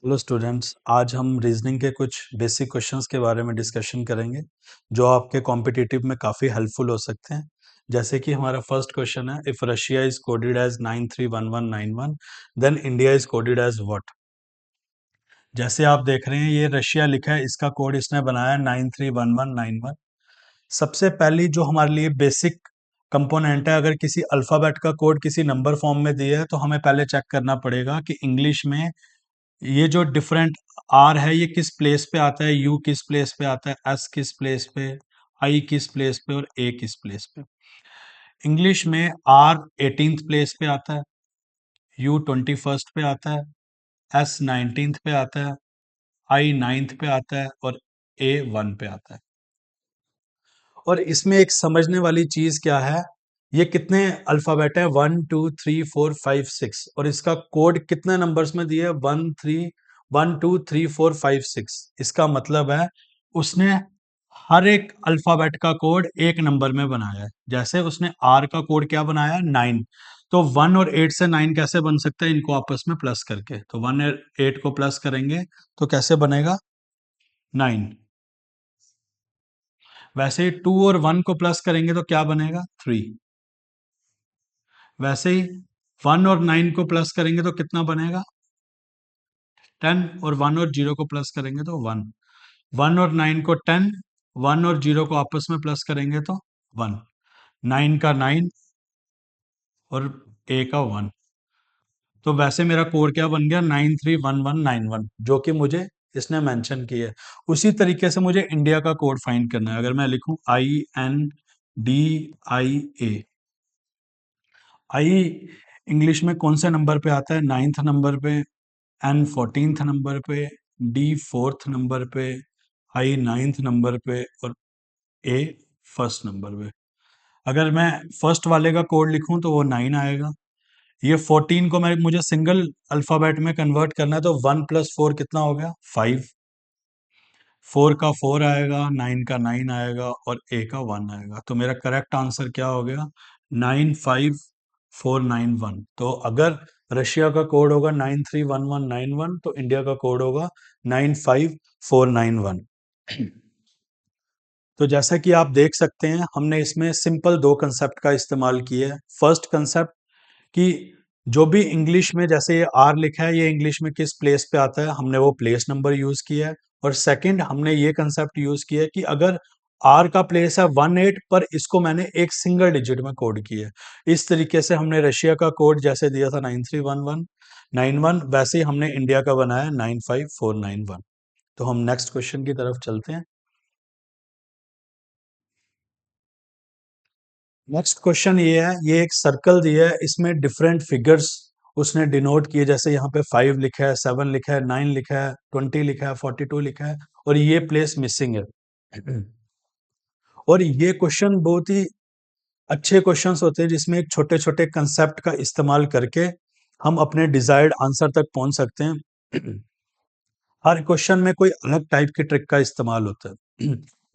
Hello students, आज हम reasoning के कुछ बेसिक क्वेश्चंस के बारे में डिस्कशन करेंगे जो आपके कॉम्पिटिटिव में काफ़ी हेल्पफुल हो सकते हैं। जैसे कि हमारा फर्स्ट क्वेश्चन है, if Russia is coded as 931191 then India is coded as what. जैसे आप देख रहे हैं ये रशिया लिखा है, इसका कोड इसने बनाया 931191। सबसे पहली जो हमारे लिए बेसिक कंपोनेंट है, अगर किसी अल्फ़ाबेट का कोड किसी नंबर फॉर्म में दिया है तो हमें पहले चेक करना पड़ेगा कि इंग्लिश में ये जो डिफरेंट आर है ये किस प्लेस पे आता है, यू किस प्लेस पे आता है, एस किस प्लेस पे, आई किस प्लेस पे और ए किस प्लेस पे। इंग्लिश में आर 18th प्लेस पे आता है, यू 21st पे आता है, एस 19th पे आता है, आई 9th पे आता है और ए 1 पे आता है। और इसमें एक समझने वाली चीज क्या है, ये कितने अल्फाबेट है, 1 2 3 4 5 6 और इसका कोड कितने नंबर्स में दिया है, 1 2 3 4 5 6। इसका मतलब है उसने हर एक अल्फाबेट का कोड एक नंबर में बनाया है। जैसे उसने आर का कोड क्या बनाया, 9। तो 1 और 8 से 9 कैसे बन सकता है, इनको आपस में प्लस करके। तो 1 और 8 को प्लस करेंगे तो कैसे बनेगा, 9। वैसे ही 2 और 1 को प्लस करेंगे तो क्या बनेगा, 3। वैसे ही 1 और 9 को प्लस करेंगे तो कितना बनेगा, 10। और 1 और 0 को प्लस करेंगे तो 1। 1 और 9 को 10, 1 और 0 को आपस में प्लस करेंगे तो 1। 9 का 9 और ए का 1। तो वैसे मेरा कोड क्या बन गया, 931191, जो कि मुझे इसने मेंशन किया है। उसी तरीके से मुझे इंडिया का कोड फाइंड करना है। अगर मैं लिखूं INDIA, आई इंग्लिश में कौन से नंबर पे आता है, 9th नंबर पे, एन 14th नंबर पे, डी 4th नंबर पे, आई 9th नंबर पे और ए 1st नंबर पे। अगर मैं फर्स्ट वाले का कोड लिखूं तो वो 9 आएगा। ये 14 को मैं मुझे सिंगल अल्फाबेट में कन्वर्ट करना है तो 1 + 4 कितना हो गया, 5। 4 का 4 आएगा, 9 का 9 आएगा और ए का 1 आएगा। तो मेरा करेक्ट आंसर क्या हो गया, 95491। तो अगर रशिया का कोड होगा 931191 तो इंडिया का कोड होगा 95491। तो जैसा कि आप देख सकते हैं, हमने इसमें सिंपल दो कंसेप्ट का इस्तेमाल किया है। फर्स्ट कंसेप्ट कि जो भी इंग्लिश में जैसे ये आर लिखा है, ये इंग्लिश में किस प्लेस पे आता है, हमने वो प्लेस नंबर यूज किया है। और सेकंड हमने ये कंसेप्ट यूज किया है कि अगर आर का प्लेस है 1 8 पर इसको मैंने एक सिंगल डिजिट में कोड किया है। इस तरीके से हमने रशिया का कोड जैसे दिया था 931191, वैसे ही हमने इंडिया का बनाया 95491। तो हम नेक्स्ट क्वेश्चन की तरफ चलते हैं। नेक्स्ट क्वेश्चन ये है, ये एक सर्कल दिया है, इसमें डिफरेंट फिगर्स उसने डिनोट किए। जैसे यहाँ पे 5 लिखा है, 7 लिखा है, 9 लिखा है, 20 लिखा है, 42 लिखा है और ये प्लेस मिसिंग है। और ये क्वेश्चन बहुत ही अच्छे क्वेश्चंस होते हैं जिसमें एक छोटे छोटे कंसेप्ट का इस्तेमाल करके हम अपने डिजायर्ड आंसर तक पहुंच सकते हैं। हर क्वेश्चन में कोई अलग टाइप की ट्रिक का इस्तेमाल होता है।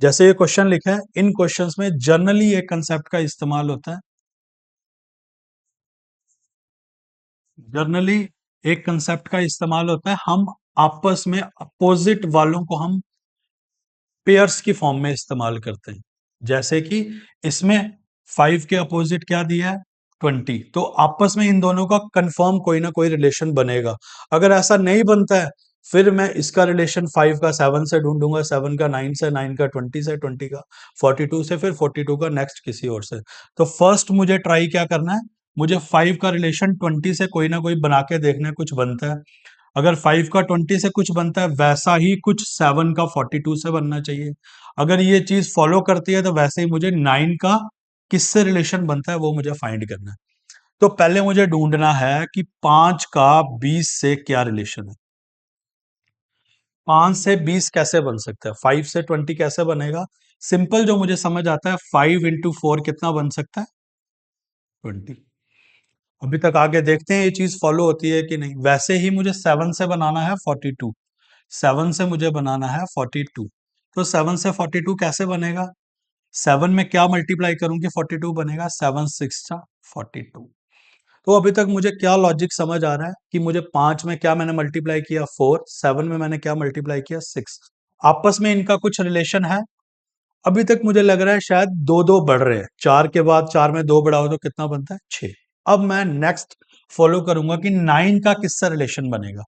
जैसे ये क्वेश्चन लिखा है, इन क्वेश्चंस में जनरली एक कंसेप्ट का इस्तेमाल होता है। जर्नली एक कंसेप्ट का इस्तेमाल होता है, हम आपस में अपोजिट वालों को हम पेयर्स की फॉर्म में इस्तेमाल करते हैं। जैसे कि इसमें 5 के अपोजिट क्या दिया है, 20। तो आपस में इन दोनों का कंफर्म कोई ना कोई रिलेशन बनेगा। अगर ऐसा नहीं बनता है फिर मैं इसका रिलेशन 5 का 7 से ढूंढूंगा, 7 का 9 से, 9 का 20 से, 20 का 42 से, फिर 42 का नेक्स्ट किसी और से। तो फर्स्ट मुझे ट्राई क्या करना है, मुझे 5 का रिलेशन 20 से कोई ना कोई बना के देखना है, कुछ बनता है। अगर 5 का 20 से कुछ बनता है वैसा ही कुछ 7 का 42 से बनना चाहिए। अगर ये चीज फॉलो करती है तो वैसे ही मुझे 9 का किससे रिलेशन बनता है वो मुझे फाइंड करना है। तो पहले मुझे ढूंढना है कि 5 का 20 से क्या रिलेशन है। 5 से 20 कैसे बन सकता है, 5 से 20 कैसे बनेगा। सिंपल जो मुझे समझ आता है, 5 × 4 कितना बन सकता है, 20। अभी तक आगे देखते हैं ये चीज फॉलो होती है कि नहीं। वैसे ही मुझे 7 से बनाना है 42। 7 से मुझे बनाना है 42। तो 7 से 42 कैसे बनेगा, 7 में क्या मल्टीप्लाई करूं कि 42 बनेगा, 7 6 42। तो अभी तक मुझे क्या लॉजिक समझ आ रहा है कि मुझे 5 में क्या मैंने मल्टीप्लाई किया 4, 7 में मैंने क्या मल्टीप्लाई किया 6, आपस में इनका कुछ रिलेशन है। अभी तक मुझे लग रहा है शायद दो दो बढ़ रहे हैं, 4 के बाद 4 में 2 बढ़ाओ तो कितना बनता है 6। अब मैं नेक्स्ट फॉलो करूंगा कि 9 का किससे रिलेशन बनेगा,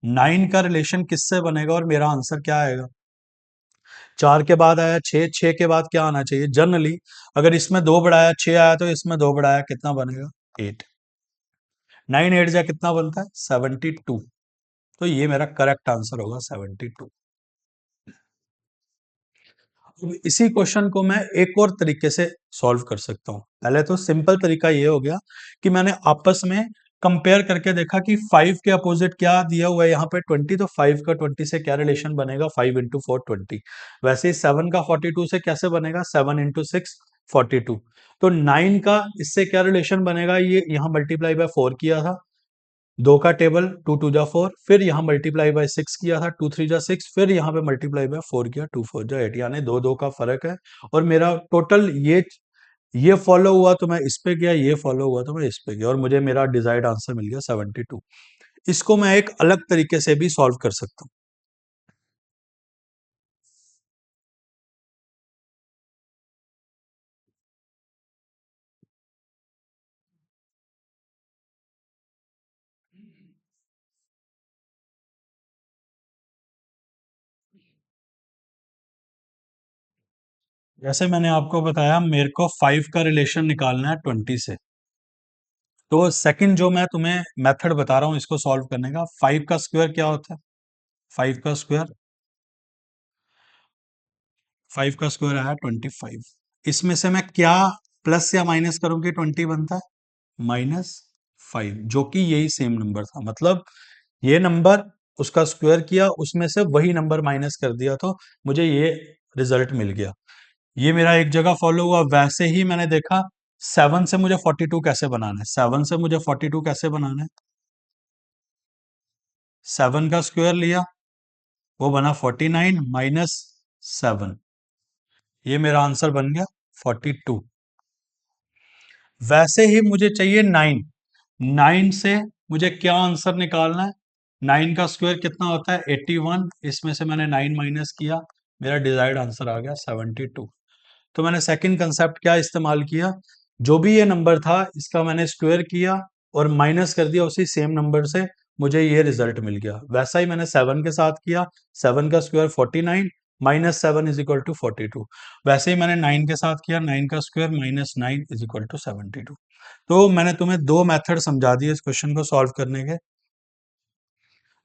9 का रिलेशन किससे बनेगा और मेरा आंसर क्या आएगा। 4 के बाद आया 6, 6 के बाद क्या आना चाहिए जनरली, अगर इसमें 2 बढ़ाया 6 आया तो इसमें 2 बढ़ाया कितना बनेगा 8, 9 8 जा कितना बनता है 72। तो ये मेरा करेक्ट आंसर होगा 72। अब इसी क्वेश्चन को मैं एक और तरीके से सॉल्व कर सकता हूँ। पहले तो सिंपल तरीका ये हो गया कि मैंने आपस में कंपेयर करके देखा कि 5 के अपोजिट क्या दिया हुआ है यहाँ पे 20, तो 5 का 20 से क्या रिलेशन बनेगा 5 इंटू 4 20। वैसे ही 7 का 42 से कैसे बनेगा 7 इंटू 6 42। तो 9 का इससे क्या रिलेशन बनेगा, ये यहाँ मल्टीप्लाई बाय 4 किया था, 2 का टेबल 2 टू जा 4, फिर यहाँ मल्टीप्लाई बाय 6 किया था 2 3 जा 6, फिर यहाँ पे मल्टीप्लाई बाय 4 किया 2 4 जा 8, यानी 2 2 का फर्क है। और मेरा टोटल ये फॉलो हुआ तो मैं इस पे गया, ये फॉलो हुआ तो मैं इस पे गया, और मुझे मेरा डिजायर्ड आंसर मिल गया 72। इसको मैं एक अलग तरीके से भी सॉल्व कर सकता हूँ। जैसे मैंने आपको बताया मेरे को 5 का रिलेशन निकालना है 20 से, तो सेकंड जो मैं तुम्हें मेथड बता रहा हूँ इसको सॉल्व करने का, 5 का स्क्वायर क्या होता है, 5 का स्क्वायर 5 का स्क्वायर आया 25। इसमें से मैं क्या प्लस या माइनस करूं कि 20 बनता है -5, जो कि यही सेम नंबर था, मतलब ये नंबर उसका स्क्वायर किया उसमें से वही नंबर माइनस कर दिया तो मुझे ये रिजल्ट मिल गया। ये मेरा एक जगह फॉलो हुआ। वैसे ही मैंने देखा 7 से मुझे 42 कैसे बनाना है, 7 से मुझे 42 कैसे बनाना है, 7 का स्क्वायर लिया वो बना 49 -7, ये मेरा आंसर बन गया 42। वैसे ही मुझे चाहिए 9, 9 से मुझे क्या आंसर निकालना है, 9 का स्क्वायर कितना होता है 81, इसमें से मैंने 9 माइनस किया, मेरा डिजायर्ड आंसर आ गया 72। तो मैंने सेकंड कंसेप्ट क्या इस्तेमाल किया, जो भी ये नंबर था इसका मैंने स्क्वायर किया और माइनस कर दिया उसी सेम नंबर से, मुझे ये रिजल्ट मिल गया। वैसा ही मैंने 7 के साथ किया, 7 का स्क्वायर 49 -7 इज इक्वल टू 42। वैसे ही मैंने 9 के साथ किया, 9 का स्क्वायर -9 इज इक्वल टू 72। तो मैंने तुम्हें दो मेथड समझा दिए इस क्वेश्चन को सॉल्व करने के।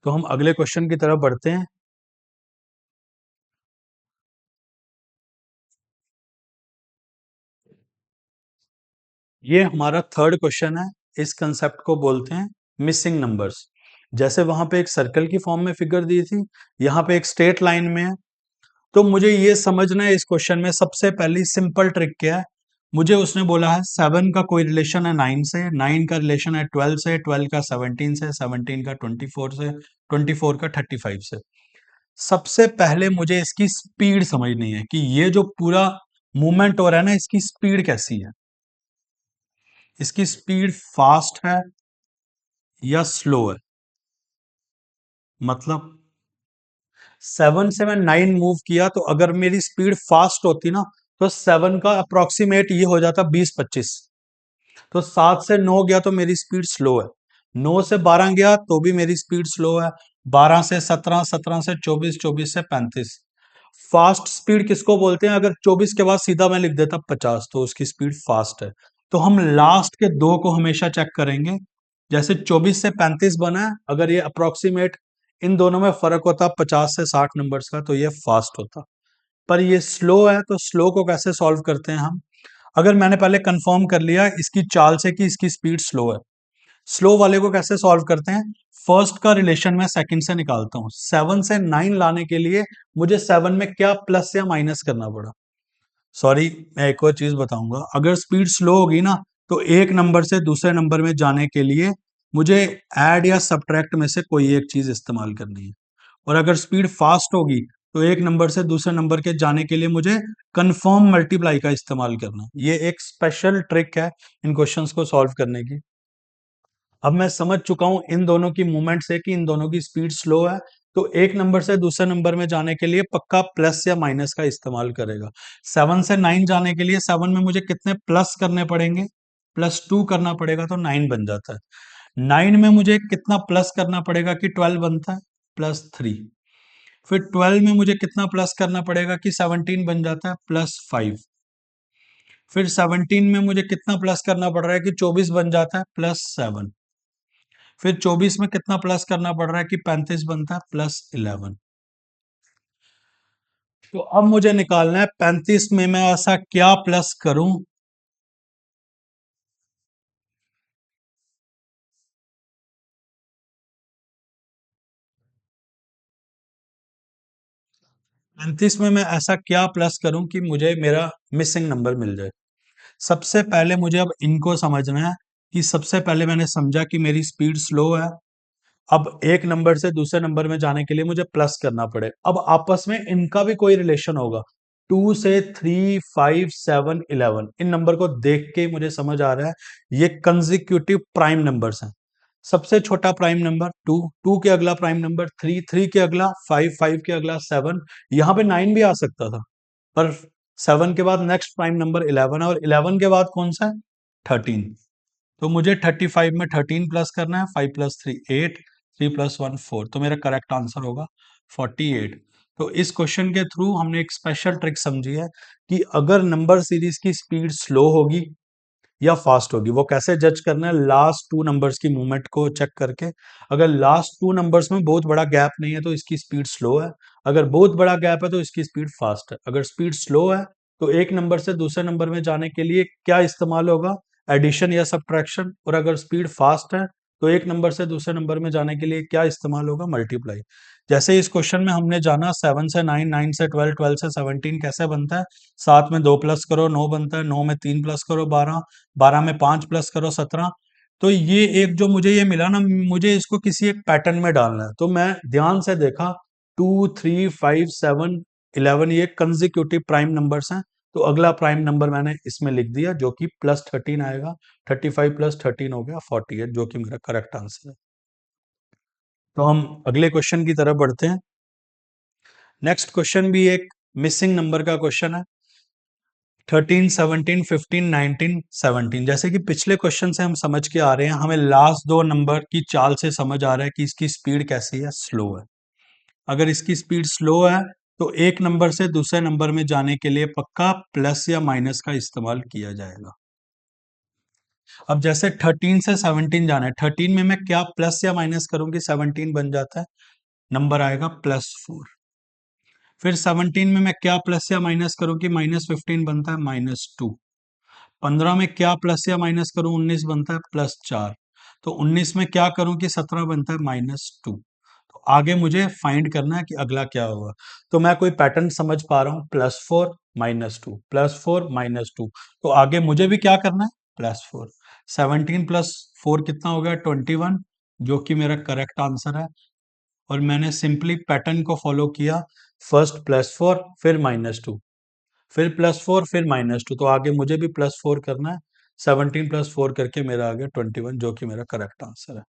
तो हम अगले क्वेश्चन की तरफ बढ़ते हैं। ये हमारा थर्ड क्वेश्चन है। इस कंसेप्ट को बोलते हैं मिसिंग नंबर्स। जैसे वहां पे एक सर्कल की फॉर्म में फिगर दी थी, यहाँ पे एक स्ट्रेट लाइन में है। तो मुझे ये समझना है इस क्वेश्चन में सबसे पहली सिंपल ट्रिक क्या है। मुझे उसने बोला है 7 का कोई रिलेशन है 9 से, 9 का रिलेशन है 12 से, 12 का 17 से, 17 का 24 से, 24 का 35 से। सबसे पहले मुझे इसकी स्पीड समझनी है कि ये जो पूरा मूवमेंट हो रहा है ना, इसकी स्पीड कैसी है, इसकी स्पीड फास्ट है या स्लो है। मतलब 7 से मैं 9 मूव किया तो अगर मेरी स्पीड फास्ट होती ना, तो 7 का अप्रोक्सीमेट ये हो जाता 20-25। तो 7 से 9 गया तो मेरी स्पीड स्लो है, 9 से 12 गया तो भी मेरी स्पीड स्लो है, 12 से 17, 17 से 24, 24 से 35। फास्ट स्पीड किसको बोलते हैं, अगर 24 के बाद सीधा मैं लिख देता 50 तो उसकी स्पीड फास्ट है। तो हम लास्ट के दो को हमेशा चेक करेंगे। जैसे 24 से 35 बना है, अगर ये अप्रोक्सीमेट इन दोनों में फर्क होता 50 से 60 नंबर्स का, तो ये फास्ट होता। पर ये स्लो है, तो स्लो को कैसे सॉल्व करते हैं हम। अगर मैंने पहले कंफर्म कर लिया इसकी चाल से कि इसकी स्पीड स्लो है, स्लो वाले को कैसे सॉल्व करते हैं, फर्स्ट का रिलेशन मैं सेकंड से निकालता हूं। 7 से 9 लाने के लिए मुझे 7 में क्या प्लस या माइनस करना पड़ा। सॉरी, मैं एक और चीज बताऊंगा, अगर स्पीड स्लो होगी ना, तो एक नंबर से दूसरे नंबर में जाने के लिए मुझे ऐड या सब्ट्रैक्ट में से कोई एक चीज इस्तेमाल करनी है। और अगर स्पीड फास्ट होगी तो एक नंबर से दूसरे नंबर के जाने के लिए मुझे कंफर्म मल्टीप्लाई का इस्तेमाल करना है। ये एक स्पेशल ट्रिक है इन क्वेश्चंस को सॉल्व करने की। अब मैं समझ चुका हूं इन दोनों की मूवमेंट से कि इन दोनों की स्पीड स्लो है, तो एक नंबर से दूसरे नंबर में जाने के लिए पक्का प्लस या माइनस का इस्तेमाल करेगा। 7 से 9 जाने के लिए 7 में मुझे कितने प्लस करने पड़ेंगे, +2 करना पड़ेगा तो 9 बन जाता है। 9 में मुझे कितना प्लस करना पड़ेगा कि 12 बनता है, +3। फिर 12 में मुझे कितना प्लस करना पड़ेगा कि 17 बन जाता है, +5। फिर 17 में मुझे कितना प्लस करना पड़ रहा है कि 24 बन जाता है, +7। फिर 24 में कितना प्लस करना पड़ रहा है कि 35 बनता है, +11। तो अब मुझे निकालना है 35 में मैं ऐसा क्या प्लस करूं, 35 में मैं ऐसा क्या प्लस करूं कि मुझे मेरा मिसिंग नंबर मिल जाए। सबसे पहले मुझे अब इनको समझना है कि सबसे पहले मैंने समझा कि मेरी स्पीड स्लो है। अब एक नंबर से दूसरे नंबर में जाने के लिए मुझे प्लस करना पड़े। अब आपस में इनका भी कोई रिलेशन होगा। 2 से 3, 5, 7, 11 इन नंबर को देख के मुझे समझ आ रहा है ये कंसेक्यूटिव प्राइम नंबर्स हैं। सबसे छोटा प्राइम नंबर 2, 2 के अगला प्राइम नंबर 3, 3 के अगला 5, 5 के अगला 7। यहां पे 9 भी आ सकता था, पर 7 के बाद नेक्स्ट प्राइम नंबर 11 है और 11 के बाद कौन सा है, 13। तो मुझे 35 में 13 प्लस करना है, 5 + 3 8, 3 + 1 4, तो मेरा करेक्ट आंसर होगा 48। तो इस क्वेश्चन के थ्रू हमने एक स्पेशल ट्रिक समझी है कि अगर नंबर सीरीज की स्पीड स्लो होगी या फास्ट होगी, वो कैसे जज करना है, लास्ट टू नंबर्स की मूवमेंट को चेक करके। अगर लास्ट टू नंबर्स में बहुत बड़ा गैप नहीं है तो इसकी स्पीड स्लो है, अगर बहुत बड़ा गैप है तो इसकी स्पीड फास्ट है। अगर स्पीड स्लो है तो एक नंबर से दूसरे नंबर में जाने के लिए क्या इस्तेमाल होगा, एडिशन या सब्ट्रैक्शन। और अगर स्पीड फास्ट है तो एक नंबर से दूसरे नंबर में जाने के लिए क्या इस्तेमाल होगा, मल्टीप्लाई। जैसे इस क्वेश्चन में हमने जाना 7 से 9, 9 से 12, 12 से 17 कैसे बनता है। 7 में 2 प्लस करो 9 बनता है, 9 में 3 प्लस करो 12, 12 में 5 प्लस करो 17। तो ये एक जो मुझे ये मिला ना, मुझे इसको किसी एक पैटर्न में डालना है। तो मैं ध्यान से देखा 2, 3, 5, 7, 11 ये कंसेक्यूटिव प्राइम नंबर्स हैं। तो अगला प्राइम नंबर मैंने इसमें लिख दिया जो कि +13 आएगा। 35 + 13 हो गया 48, जो कि मेरा करेक्ट आंसर है। तो हम अगले क्वेश्चन की तरफ बढ़ते हैं। नेक्स्ट क्वेश्चन भी एक मिसिंग नंबर का क्वेश्चन है। 13, 17, 15, 19, 17। जैसे कि पिछले क्वेश्चन से हम समझ के आ रहे हैं, हमें लास्ट दो नंबर की चाल से समझ आ रहा है कि इसकी स्पीड कैसी है, स्लो है। अगर इसकी स्पीड स्लो है तो एक नंबर से दूसरे नंबर में जाने के लिए पक्का प्लस या माइनस का इस्तेमाल किया जाएगा। अब जैसे 13 से 17 जाना है, 13 में मैं क्या प्लस या माइनस करूंगी, 17 बन जाता है, नंबर आएगा +4। फिर 17 में मैं क्या प्लस या माइनस करूं कि -15 बनता है, -2। 15 में क्या प्लस या माइनस करूं, 19 बनता है, +4। तो 19 में क्या करूं कि 17 बनता है, -2। तो आगे मुझे फाइंड करना है कि अगला क्या होगा। तो मैं कोई पैटर्न समझ पा रहा हूं, +4 -2, +4 -2। तो आगे मुझे भी क्या करना है, +4। 17 + 4 कितना हो गया, 21, जो कि मेरा करेक्ट आंसर है। और मैंने सिंपली पैटर्न को फॉलो किया, फर्स्ट +4 फिर -2, फिर +4 फिर -2। तो आगे मुझे भी +4 करना है। 17 + 4 करके मेरा आ गया 21, जो कि मेरा करेक्ट आंसर है।